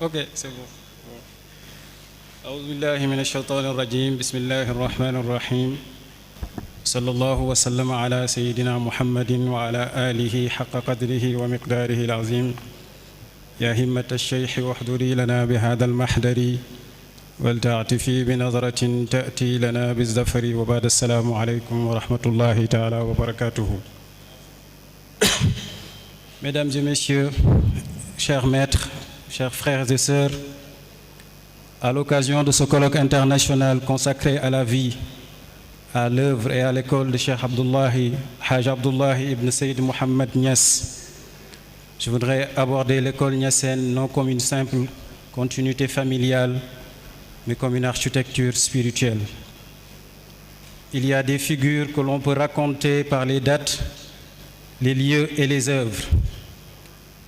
Ok, c'est bon. أعوذ بالله من الشيطان الرجيم بسم الله الرحمن الرحيم صلى الله وسلم على سيدنا محمد وعلى آله حق قدره ومقداره العظيم يا همة الشيخ واحضري لنا بهذا المحضر ولتعطفي بنظرة تأتي لنا بالزفر وبعد السلام عليكم ورحمة الله تعالى وبركاته. Mesdames et messieurs, chers maîtres, chers frères et sœurs, à l'occasion de ce colloque international consacré à la vie, à l'œuvre et à l'école de Cheikh Abdullahi, Haj Abdullahi ibn Sayyid Mohammed Niass, je voudrais aborder l'école niassène non comme une simple continuité familiale, mais comme une architecture spirituelle. Il y a des figures que l'on peut raconter par les dates, les lieux et les œuvres.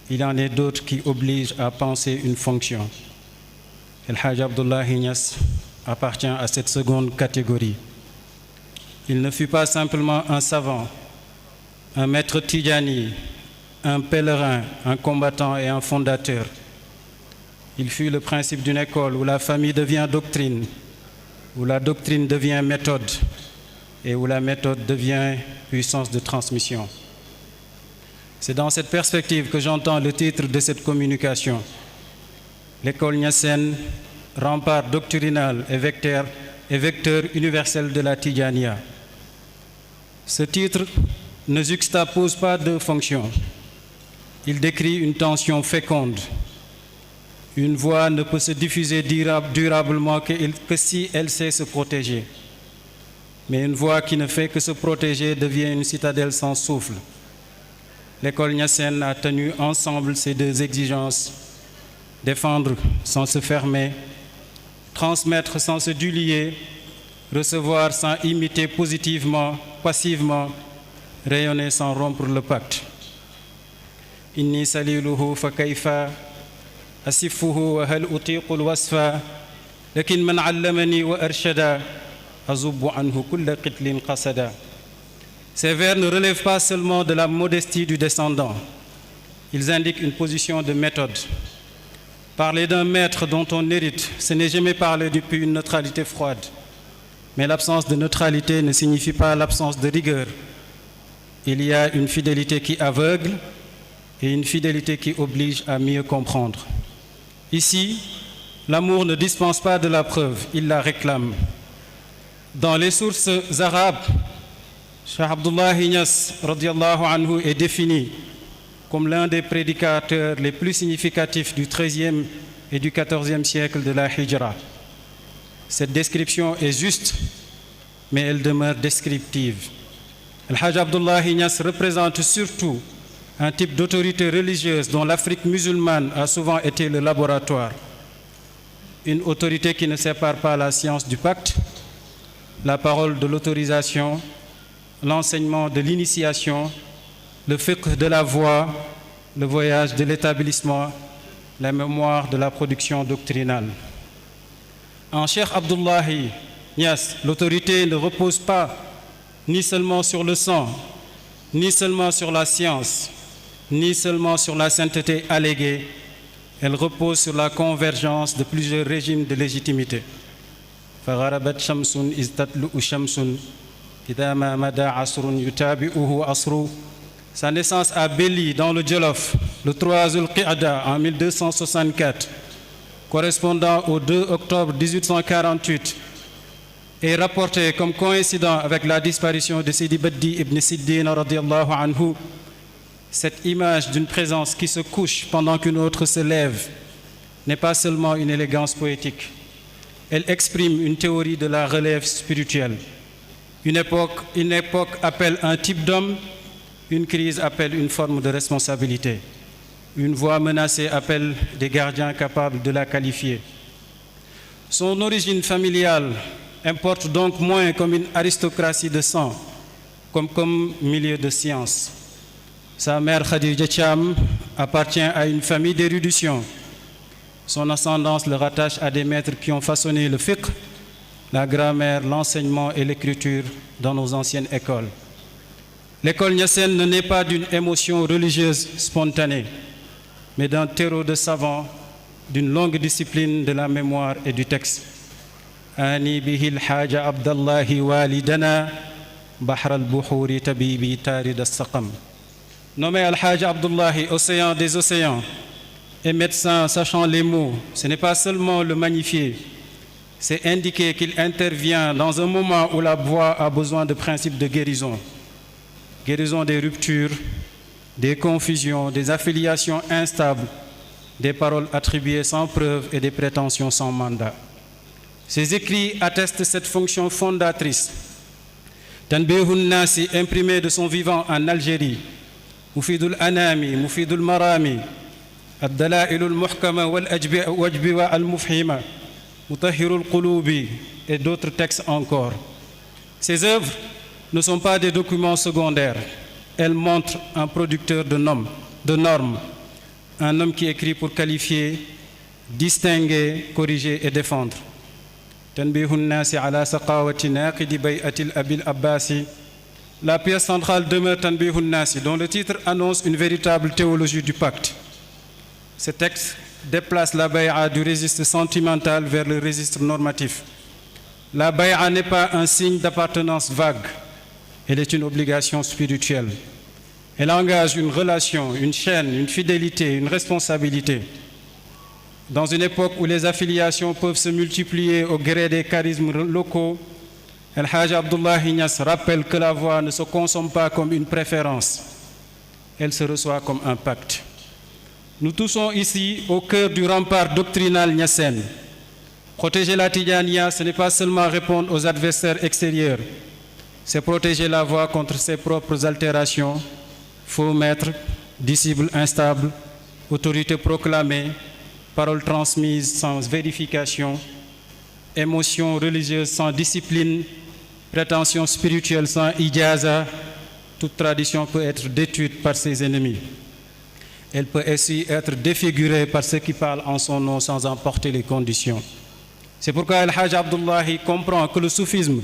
Il y en a d'autres qui obligent à penser une fonction. El Hajj Abdullahi Niass appartient à cette seconde catégorie. Il ne fut pas simplement un savant, un maître Tidjani, un pèlerin, un combattant et un fondateur. Il fut le principe d'une école où la famille devient doctrine, où la doctrine devient méthode et où la méthode devient puissance de transmission. C'est dans cette perspective que j'entends le titre de cette communication. L'école niassène, rempart doctrinal et vecteur universel de la Tidjaniya. Ce titre ne juxtapose pas deux fonctions. Il décrit une tension féconde. Une voix ne peut se diffuser durablement que si elle sait se protéger. Mais une voix qui ne fait que se protéger devient une citadelle sans souffle. L'école niassène a tenu ensemble ces deux exigences: défendre sans se fermer, transmettre sans se dulier, recevoir sans imiter positivement, passivement, rayonner sans rompre le pacte. Inni saliluhu fa kayfa asifuhu wa hal utiqu alwasfa lakin man allamani wa arshada azubbu anhu kulla qitlin qasada. Ces vers ne relèvent pas seulement de la modestie du descendant. Ils indiquent une position de méthode. Parler d'un maître dont on hérite, ce n'est jamais parler depuis une neutralité froide. Mais l'absence de neutralité ne signifie pas l'absence de rigueur. Il y a une fidélité qui aveugle et une fidélité qui oblige à mieux comprendre. Ici, l'amour ne dispense pas de la preuve, il la réclame. Dans les sources arabes, Cheikh Abdullahi Niass radiallahu anhu est défini comme l'un des prédicateurs les plus significatifs du XIIIe et du XIVe siècle de la Hijra. Cette description est juste, mais elle demeure descriptive. El Hajj Abdullahi Niass représente surtout un type d'autorité religieuse dont l'Afrique musulmane a souvent été le laboratoire. Une autorité qui ne sépare pas la science du pacte, la parole de l'autorisation, l'enseignement de l'initiation, le fiqh de la voie, le voyage de l'établissement, la mémoire de la production doctrinale. En Cheikh Abdullahi Niass, l'autorité ne repose pas ni seulement sur le sang, ni seulement sur la science, ni seulement sur la sainteté alléguée. Elle repose sur la convergence de plusieurs régimes de légitimité. فغربت شمس إذ تطلع شمس إذا ما مدى عصر يتابعه عصر. Sa naissance à Belli, dans le Djolof, le 3 Zul-Qa'da en 1264, correspondant au 2 octobre 1848, est rapportée comme coïncident avec la disparition de Sidi Baddi ibn Siddin radiallahu anhu. Cette image d'une présence qui se couche pendant qu'une autre se lève n'est pas seulement une élégance poétique. Elle exprime une théorie de la relève spirituelle. Une époque appelle un type d'homme, une crise appelle une forme de responsabilité. Une voix menacée appelle des gardiens capables de la qualifier. Son origine familiale importe donc moins comme une aristocratie de sang, comme milieu de science. Sa mère Khadija Cham appartient à une famille d'érudition. Son ascendance le rattache à des maîtres qui ont façonné le fiqh, la grammaire, l'enseignement et l'écriture dans nos anciennes écoles. L'école niassène ne naît pas d'une émotion religieuse spontanée, mais d'un terreau de savants d'une longue discipline de la mémoire et du texte. Ani bihi al-Hajj Abdallahi walidana Bahr al-Buhuri tabibi tarid as-saqam. Nommé Al-Hajj Abdullahi, océan des océans, et médecin sachant les mots, ce n'est pas seulement le magnifier, c'est indiquer qu'il intervient dans un moment où la voix a besoin de principes de guérison. Guérison des ruptures, des confusions, des affiliations instables, des paroles attribuées sans preuve et des prétentions sans mandat. Ces écrits attestent cette fonction fondatrice. Tanbihun Nasi, imprimé de son vivant en Algérie, Mufidul Anami, Mufidul Marami, Ad-Dalailul Muhkama wal Wajbiwa al-Mufhima, Mutahhirul Qulubi et d'autres textes encore. Ces œuvres ne sont pas des documents secondaires. Elles montrent un producteur de normes, un homme qui écrit pour qualifier, distinguer, corriger et défendre. Tanbihun Nasi ala saqawati naqidi bay'atil abil abbasi. La pièce centrale demeure Tanbihun Nasi, dont le titre annonce une véritable théologie du pacte. Ce texte déplace la bay'a du registre sentimental vers le registre normatif. La bay'a n'est pas un signe d'appartenance vague, elle est une obligation spirituelle. Elle engage une relation, une chaîne, une fidélité, une responsabilité. Dans une époque où les affiliations peuvent se multiplier au gré des charismes locaux, El-Hajj Abdullahi Niass rappelle que la voix ne se consomme pas comme une préférence, elle se reçoit comme un pacte. Nous touchons ici au cœur du rempart doctrinal niassène. Protéger la Tidjaniya, ce n'est pas seulement répondre aux adversaires extérieurs, c'est protéger la voix contre ses propres altérations, faux maîtres, disciples instables, autorités proclamées, paroles transmises sans vérification, émotions religieuses sans discipline, prétentions spirituelles sans ijaza. Toute tradition peut être détruite par ses ennemis. Elle peut aussi être défigurée par ceux qui parlent en son nom sans en porter les conditions. C'est pourquoi El-Hajj Abdullahi comprend que le soufisme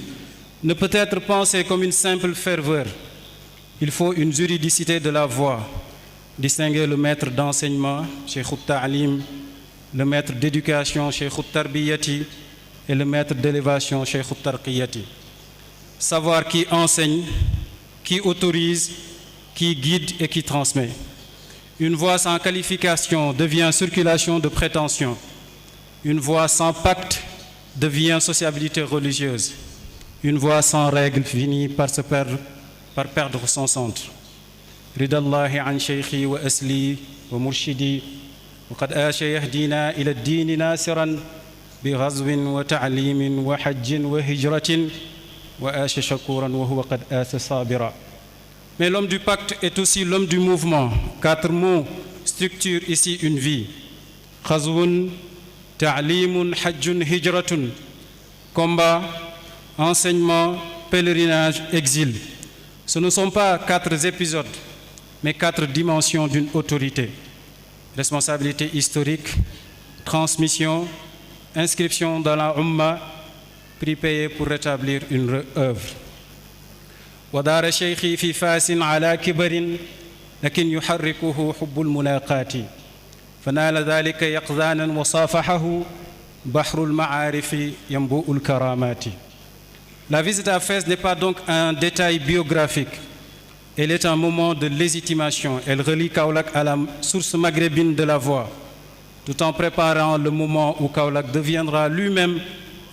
ne peut être pensé comme une simple ferveur. Il faut une juridicité de la voix. Distinguer le maître d'enseignement, Cheikh Ta'alim, le maître d'éducation, Cheikh Tarbiyati, et le maître d'élévation, Cheikh Tarqiyati. Savoir qui enseigne, qui autorise, qui guide et qui transmet. Une voix sans qualification devient circulation de prétention. Une voix sans pacte devient sociabilité religieuse. Une voix sans règles finit par perdre son centre. Ridallahi an shaykhi wa asli wa murshidi wa qad asha yahdina ila ad-din nasiran bi ghazwin wa ta'limin wa hajjin wa hijratin wa asha shakuran wa huwa qad asa sabira. Mais l'homme du pacte est aussi l'homme du mouvement. 4 mots structurent ici une vie. Ghazwun, ta'limun, hajjun, hijratun. Combat, enseignement, pèlerinage, exil. Ce ne sont pas 4 épisodes, mais 4 dimensions d'une autorité. Responsabilité historique, transmission, inscription dans la Ummah, prix payé pour rétablir une œuvre. ودار شيخي في فاس على كبر لكن يحركه حب الملاقات فنال ذلك يقظانا وصافحه بحر المعارف ينبوء الكرامات. La visite à Fès n'est pas donc un détail biographique, elle est un moment de légitimation. Elle relie Kaolack à la source maghrébine de la voix, tout en préparant le moment où Kaolack deviendra lui-même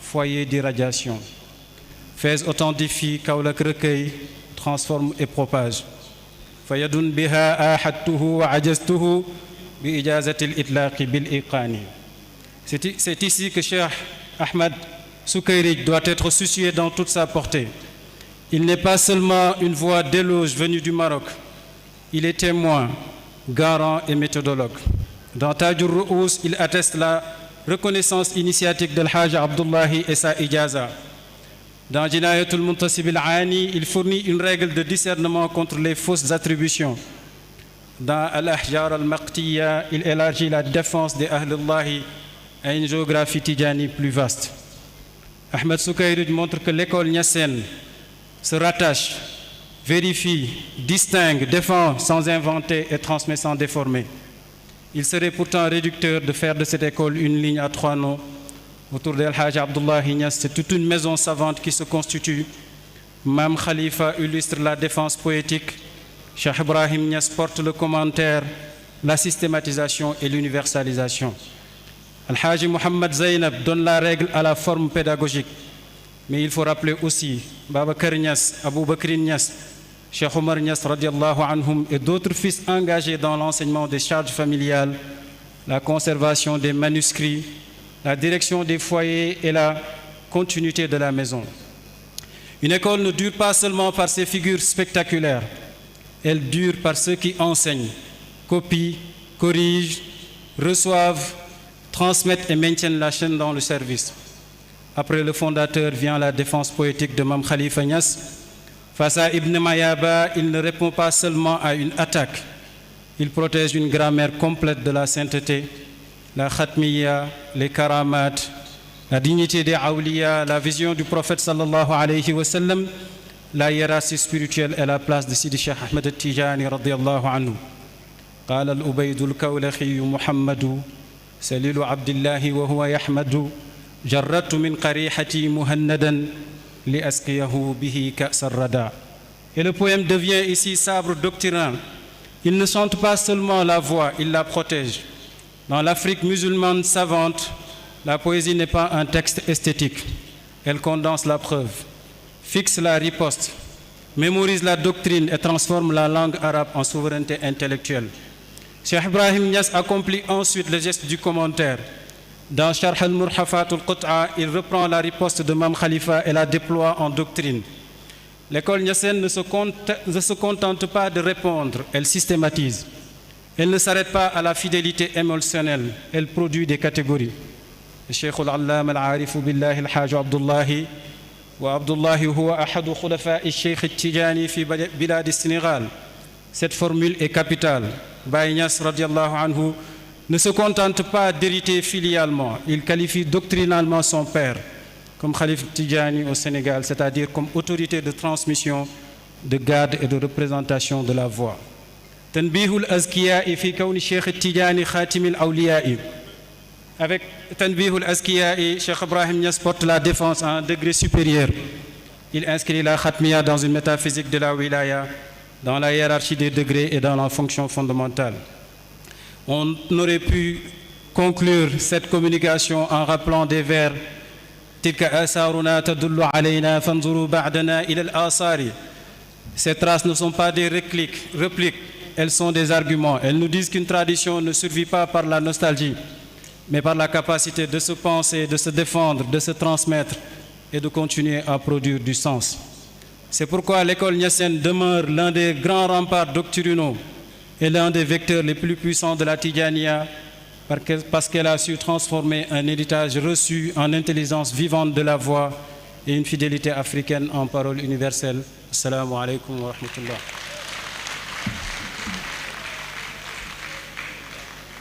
foyer d'irradiation. Fès authentifie, Kaolack recueille, transforme et propage. Fayadun biha ahadtuhu wa ajaztuhu bi ijazati al-itlaqi bil iqani. C'est ici que Cheikh Ahmed Soukayri doit être soucieux dans toute sa portée. Il n'est pas seulement une voix d'éloge venue du Maroc, il est témoin, garant et méthodologue. Dans Tajur Ru'ous, il atteste la reconnaissance initiatique d'Al-Hajj Abdullahi et sa ijaza. Dans Jinayatul Muntasib al-Ani, il fournit une règle de discernement contre les fausses attributions. Dans Al-Ahjar al-Maqtiya, il élargit la défense des Ahlullahi à une géographie tidjani plus vaste. Ahmed Soukayri montre que l'école niassène se rattache, vérifie, distingue, défend sans inventer et transmet sans déformer. Il serait pourtant réducteur de faire de cette école une ligne à 3 noms. Autour d'El Hadj Abdoulaye Niass, c'est toute une maison savante qui se constitue. Mam Khalifa illustre la défense poétique. Cheikh Ibrahim Niass porte le commentaire, la systématisation et l'universalisation. Al Hadj Mohamed Zainab donne la règle à la forme pédagogique. Mais il faut rappeler aussi Babacar Niass, Abou Bakr Niass, Cheikh Omar Niass radiallahu anhum et d'autres fils engagés dans l'enseignement des charges familiales, la conservation des manuscrits, la direction des foyers et la continuité de la maison. Une école ne dure pas seulement par ses figures spectaculaires, elle dure par ceux qui enseignent, copient, corrigent, reçoivent, transmettent et maintiennent la chaîne dans le service. Après le fondateur vient la défense poétique de Mam Khalifa Niass. Face à Ibn Mayaba, il ne répond pas seulement à une attaque, il protège une grammaire complète de la sainteté, la khatmiya, les karamat, la dignité des awliya, la vision du prophète sallallahu alayhi wa sallam, la hiérarchie spirituelle et la place de Sidi Cheikh Ahmed al-Tijani radiyallahu anhu. قال الأبيد الكولخي محمد سليل عبد الله وهو يحمد جردت من قريحتي مهندا لأسقيه به كأس الردى. Et le poème devient ici sabre doctrinal. Il ne chante pas seulement la voix, il la protège. Dans l'Afrique musulmane savante, la poésie n'est pas un texte esthétique. Elle condense la preuve, fixe la riposte, mémorise la doctrine et transforme la langue arabe en souveraineté intellectuelle. Cheikh Ibrahim Niass accomplit ensuite le geste du commentaire. Dans Sharh al-Murhafat al-Qut'a, il reprend la riposte de Mam Khalifa et la déploie en doctrine. L'école niassène ne se contente pas de répondre, elle systématise. Elle ne s'arrête pas à la fidélité émotionnelle, elle produit des catégories. الشيخ العلامة العارف بالله الحاج عبد الله وعبد الله هو أحد خلفاء الشيخ التجاني في بلاد السنغال. Cette formule est capitale. Baye Niass radiallahu anhu ne se contente pas d'hériter filialement, il qualifie doctrinalement son père comme Khalif Tidjani au Sénégal, c'est-à-dire comme autorité de transmission, de garde et de représentation de la voix. Tanbihul Azkiya'i fi kawni Cheikh Tidjani Khatimil Awliya'i. Avec Tanbihul Azkiya'i, Cheikh Ibrahim Niass porte la défense à un degré supérieur. Il inscrit la Khatmiya dans une métaphysique de la wilaya, dans la hiérarchie des degrés et dans la fonction fondamentale. On aurait pu conclure cette communication en rappelant des vers تلك آثارنا تدل علينا فانظروا بعدنا إلى الآثار. Ces traces ne sont pas des répliques, elles sont des arguments. Elles nous disent qu'une tradition ne survit pas par la nostalgie, mais par la capacité de se penser, de se défendre, de se transmettre et de continuer à produire du sens. C'est pourquoi l'école niassène demeure l'un des grands remparts doctrinaux et l'un des vecteurs les plus puissants de la Tidjaniya, parce qu'elle a su transformer un héritage reçu en intelligence vivante de la voix et une fidélité africaine en parole universelle. Assalamu alaikum wa rahmatullah.